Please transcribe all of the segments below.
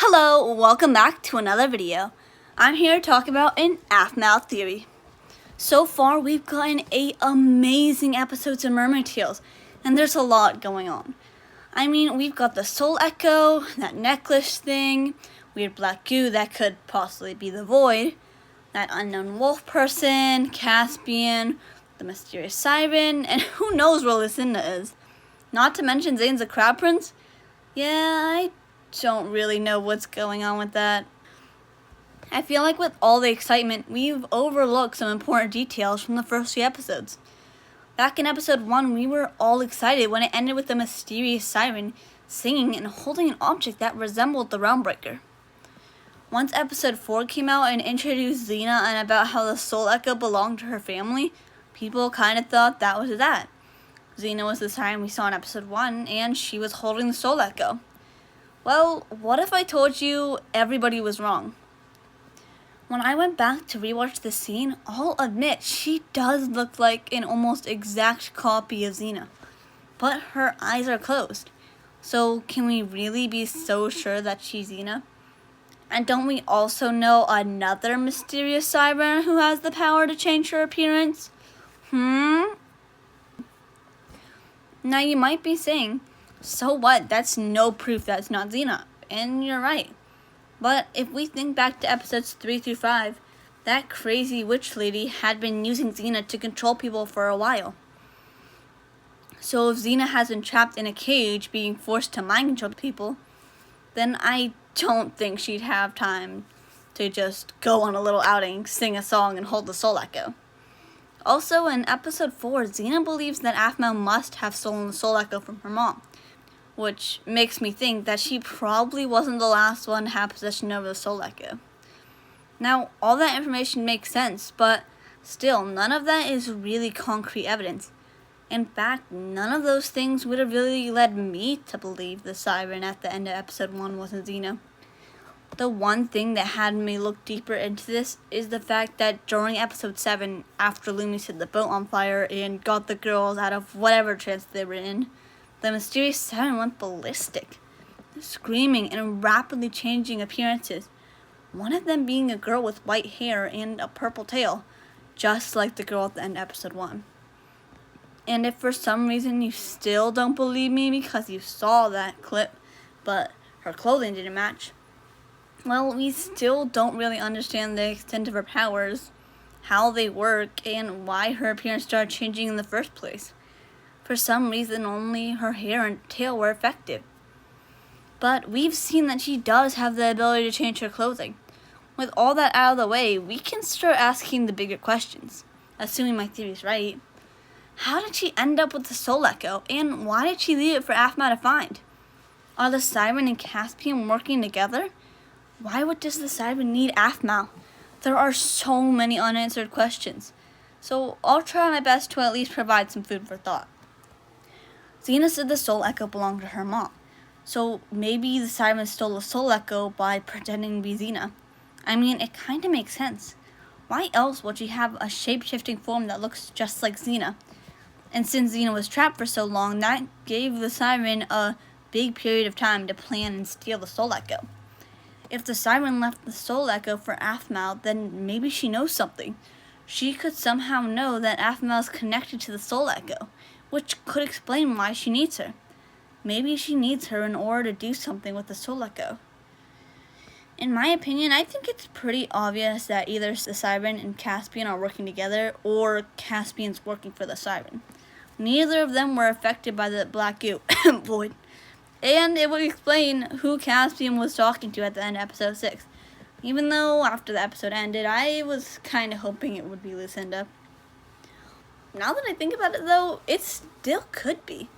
Hello, welcome back to another video. I'm here to talk about an Aphmau theory. So far, we've gotten 8 amazing episodes of Mermaid Tales, and there's a lot going on. I mean, we've got the soul echo, that necklace thing, weird black goo that could possibly be the void, that unknown wolf person, Caspian, the mysterious siren, and who knows where Lucinda is. Not to mention Zane's a crab prince. Yeah, I don't really know what's going on with that. I feel like with all the excitement, we've overlooked some important details from the first few episodes. Back in episode 1, we were all excited when it ended with the mysterious siren singing and holding an object that resembled the Realmbreaker. Once episode 4 came out and introduced Xena and about how the soul echo belonged to her family, people kind of thought that was that. Xena was the siren we saw in episode 1, and she was holding the soul echo. Well, what if I told you everybody was wrong? When I went back to rewatch the scene, I'll admit she does look like an almost exact copy of Xena. But her eyes are closed. So can we really be so sure that she's Xena? And don't we also know another mysterious siren who has the power to change her appearance? Now you might be saying, so what? That's no proof that's not Xena. And you're right. But if we think back to episodes 3 through 5, that crazy witch lady had been using Xena to control people for a while. So if Xena has been trapped in a cage being forced to mind control people, then I don't think she'd have time to just go on a little outing, sing a song, and hold the soul echo. Also, in episode 4, Xena believes that Aphmau must have stolen the soul echo from her mom, which makes me think that she probably wasn't the last one to have possession over the soul echo. Now, all that information makes sense, but still, none of that is really concrete evidence. In fact, none of those things would have really led me to believe the siren at the end of episode 1 wasn't Xena. The one thing that had me look deeper into this is the fact that during episode 7, after Lumi set the boat on fire and got the girls out of whatever trance they were in, the mysterious siren went ballistic, screaming and rapidly changing appearances, one of them being a girl with white hair and a purple tail, just like the girl at the end of episode 1. And if for some reason you still don't believe me because you saw that clip, but her clothing didn't match, well, we still don't really understand the extent of her powers, how they work, and why her appearance started changing in the first place. For some reason, only her hair and tail were effective. But we've seen that she does have the ability to change her clothing. With all that out of the way, we can start asking the bigger questions. Assuming my theory's right. How did she end up with the soul echo, and why did she leave it for Aphmau to find? Are the siren and Caspian working together? Why would just the siren need Aphmau? There are so many unanswered questions. So I'll try my best to at least provide some food for thought. Xena said the soul echo belonged to her mom. So maybe the siren stole the soul echo by pretending to be Xena. I mean, it kinda makes sense. Why else would she have a shape-shifting form that looks just like Xena? And since Xena was trapped for so long, that gave the siren a big period of time to plan and steal the soul echo. If the siren left the soul echo for Aphmau, then maybe she knows something. She could somehow know that Aphmau is connected to the soul echo, which could explain why she needs her. Maybe she needs her in order to do something with the soul echo. In my opinion, I think it's pretty obvious that either the siren and Caspian are working together, or Caspian's working for the siren. Neither of them were affected by the black goo void. And it would explain who Caspian was talking to at the end of episode 6. Even though after the episode ended, I was kind of hoping it would be Lucinda. Now that I think about it though, it still could be.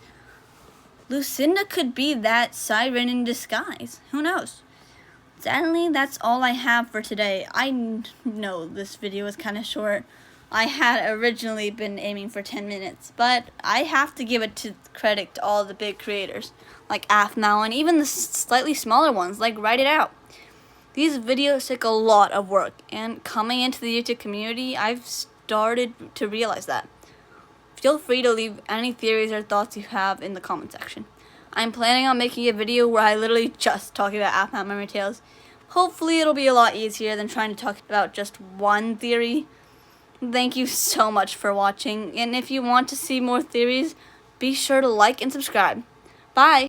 Lucinda could be that siren in disguise. Who knows? Sadly, that's all I have for today. I know this video is kind of short. I had originally been aiming for 10 minutes, but I have to give it to credit to all the big creators, like Aphmau, and even the slightly smaller ones, like Write It Out. These videos take a lot of work, and coming into the YouTube community, I've started to realize that. Feel free to leave any theories or thoughts you have in the comment section. I'm planning on making a video where I literally just talk about Aphmau memory tales. Hopefully it'll be a lot easier than trying to talk about just one theory. Thank you so much for watching, and if you want to see more theories, be sure to like and subscribe. Bye!